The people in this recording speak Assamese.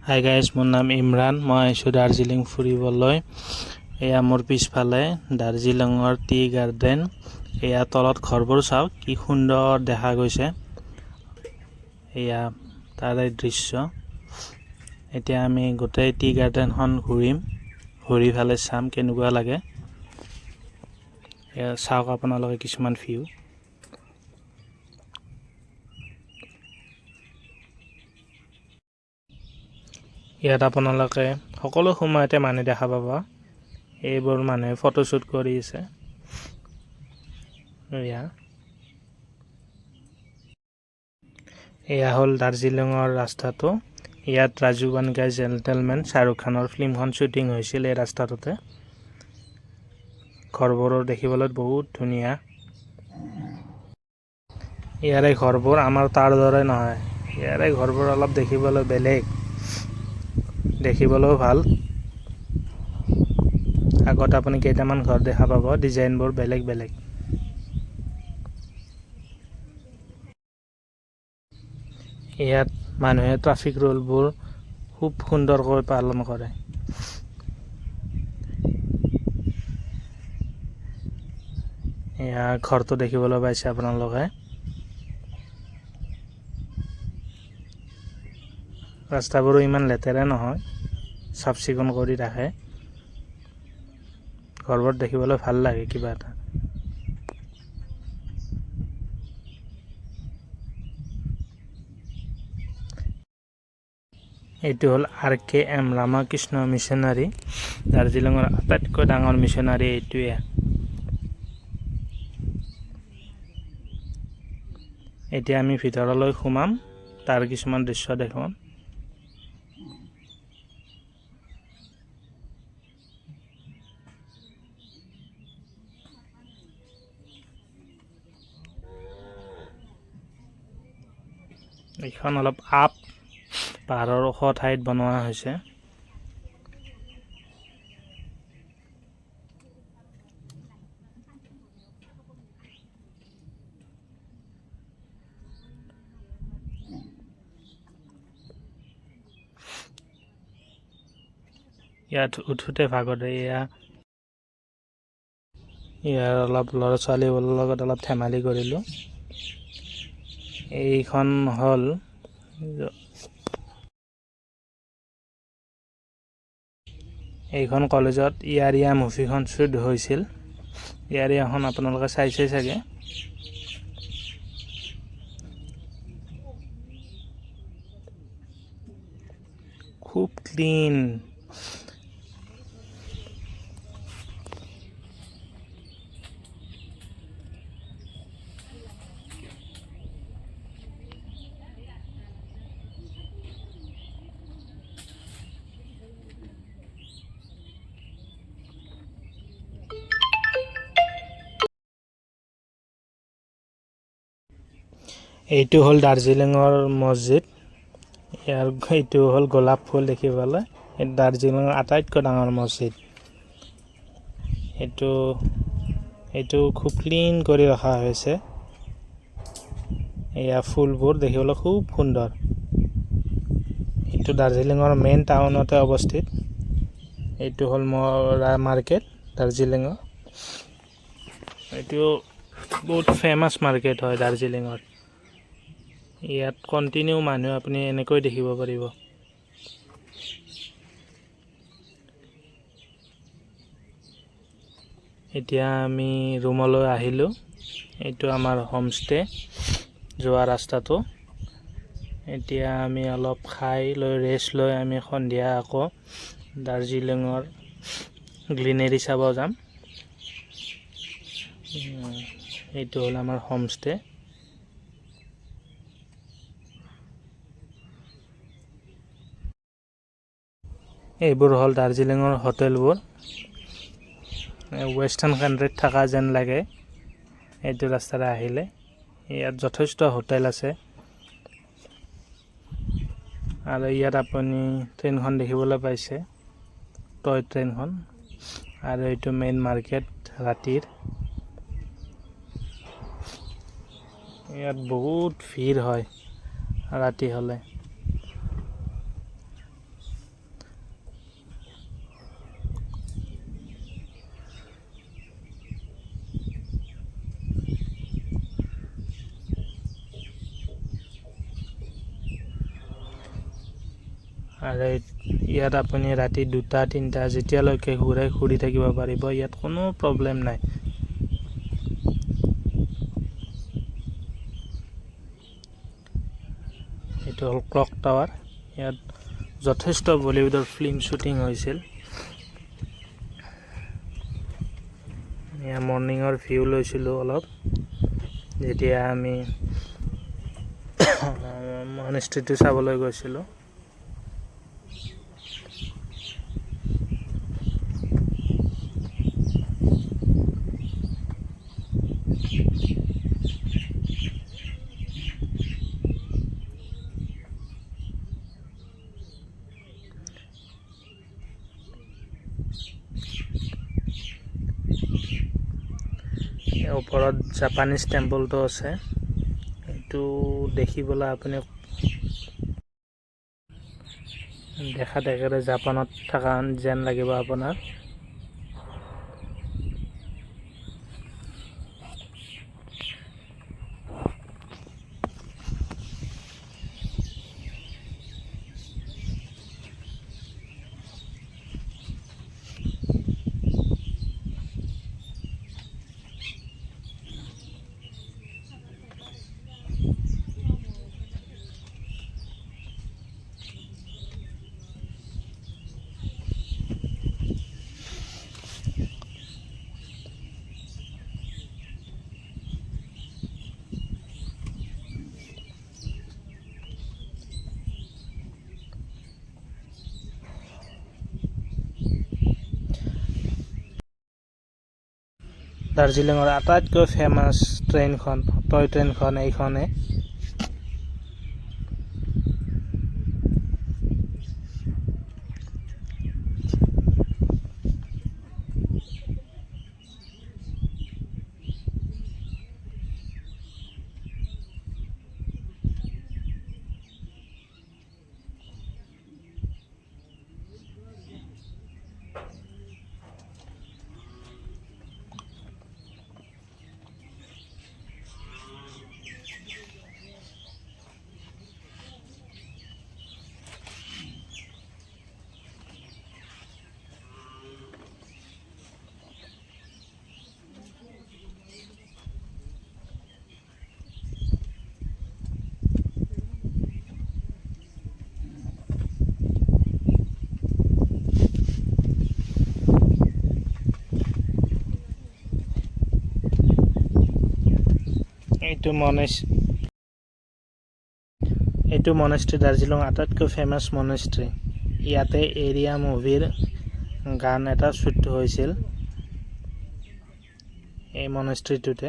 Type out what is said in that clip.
হাই গাইজ, মোৰ নাম ইমৰান। মই আহিছোঁ দাৰ্জিলিং ফুৰিবলৈ। এয়া মোৰ পিছফালে দাৰ্জিলিঙৰ টি গাৰ্ডেন। এয়া তলত ঘৰবোৰ চাওক, কি সুন্দৰ দেখা গৈছে। এয়া তাৰে দৃশ্য। এতিয়া আমি গোটেই টি গাৰ্ডেনখন ঘূৰি ফালে চাম কেনেকুৱা লাগে। এয়া চাওক আপোনালোকে কিছুমান ভিউ। ইয়াত আপোনালোকে সকলো সময়তে মানুহ দেখা পাব। এইবোৰ মানুহে ফটোশ্বুট কৰি আছে। এয়া হ'ল দাৰ্জিলিঙৰ ৰাস্তাটো। ইয়াত ৰাজু বানগাই জেণ্টেলমেন শ্বাহৰুখ খানৰ ফিল্মখন শ্বুটিং হৈছিল এই ৰাস্তাটোতে। ঘৰবোৰো দেখিবলৈ বহুত ধুনীয়া। ইয়াৰে ঘৰবোৰ আমাৰ তাৰ দৰে নহয়। ইয়াৰে ঘৰবোৰ অলপ দেখিবলৈ বেলেগ, দেখিবলৈও ভাল। আগত আপুনি কেইটামান ঘৰ দেখা পাব, ডিজাইনবোৰ বেলেগ বেলেগ। ইয়াত মানুহে ট্ৰাফিক ৰুলবোৰ খুব সুন্দৰকৈ পালন কৰে। এয়া ঘৰটো দেখিবলৈ পাইছে আপোনালোকে। ৰাস্তাবোৰো ইমান লেতেৰা নহয়, চাফ চিকুণ কৰি ৰাখে। ঘৰবোৰ দেখিবলৈ ভাল লাগে কিবা এটা। এইটো হ'ল RKM ৰামকৃষ্ণ মিছনাৰী। দাৰ্জিলিঙৰ আটাইতকৈ ডাঙৰ মিছনাৰী এইটোৱে। এতিয়া আমি ভিতৰলৈ সোমাম, তাৰ কিছুমান দৃশ্য দেখুৱাম। এইখন অলপ পাহাৰৰ ওখ ঠাইত বনোৱা হৈছে। ইয়াত উঠোতে ভাগতে ইয়াৰ অলপ ল'ৰা ছোৱালীবোৰৰ লগত অলপ ধেমালি কৰিলোঁ। এইখন হ'ল এইখন কলেজত ইয়াৰীয়া মুভিখন শ্বুট হৈছিল। ইয়াৰীয়াখন আপোনালোকে চাইছে চাগে। খুব ক্লিন। এইটো হ'ল দাৰ্জিলিঙৰ মছজিদ। এইটো হ'ল গোলাপ ফুল দেখিবলৈ। এই দাৰ্জিলিঙৰ আটাইতকৈ ডাঙৰ মছজিদ। এইটো খুব ক্লিন কৰি ৰখা হৈছে। এয়া ফুলবোৰ দেখিবলৈ খুব সুন্দৰ। এইটো দাৰ্জিলিঙৰ মেইন টাউনতে অৱস্থিত। এইটো হ'ল মাৰ্কেট দাৰ্জিলিঙৰ। এইটো বহুত ফেমাছ মাৰ্কেট হয় দাৰ্জিলিঙৰ। ইয়াত কণ্টিনিউ মানুহ আপুনি এনেকৈ দেখিব পাৰিব। এতিয়া আমি ৰুমলৈ আহিলোঁ। এইটো আমাৰ হোমষ্টে যোৱা ৰাস্তাটো। এতিয়া আমি অলপ খাই লৈ ৰেষ্ট লৈ আমি সন্ধিয়া আকৌ দাৰ্জিলিঙৰ গ্ৰীনেৰী চাব যাম। এইটো হ'ল আমাৰ হোমষ্টে। এইবোৰ হ'ল দাৰ্জিলিঙৰ হোটেলবোৰ। ৱেষ্টাৰ্ণ কাণ্ট্ৰিত থকা যেন লাগে এইটো ৰাস্তাৰে আহিলে। ইয়াত যথেষ্ট হোটেল আছে। আৰু ইয়াত আপুনি ট্ৰেইনখন দেখিবলৈ পাইছে, টয় ট্ৰেইনখন। আৰু এইটো মেইন মাৰ্কেট ৰাতিৰ। ইয়াত বহুত ভিৰ হয় ৰাতি হ'লে। আৰু ইয়াত আপুনি ৰাতি 2টা-3টা যেতিয়ালৈকে ঘূৰি থাকিব পাৰিব, ইয়াত কোনো প্ৰব্লেম নাই। এইটো হ'ল ক্লক টাৱাৰ। ইয়াত যথেষ্ট বলিউডৰ ফিল্ম শ্বুটিং হৈছিল। মৰ্ণিঙৰ ভিউ লৈছিলোঁ অলপ, যেতিয়া আমি মনেষ্ট্ৰীটো চাবলৈ গৈছিলোঁ। ওপৰত জাপানীজ টেম্পলটো আছে, এইটো দেখিবলৈ আপুনি দেখাত একেবাৰে জাপানত থকা যেন লাগিব আপোনাৰ। দাৰ্জিলিঙৰ আটাইতকৈ ফেমাছ ট্ৰেইনখন, টয় ট্ৰেইনখন এইখনে। এইটো মনেষ্ট্ৰী দাৰ্জিলিং আটাইতকৈ ফেমাছ মনেষ্ট্ৰী। ইয়াতে এৰিয়া মুভিৰ গান এটা শ্বুট হৈছিল এই মনেষ্ট্ৰীটোতে।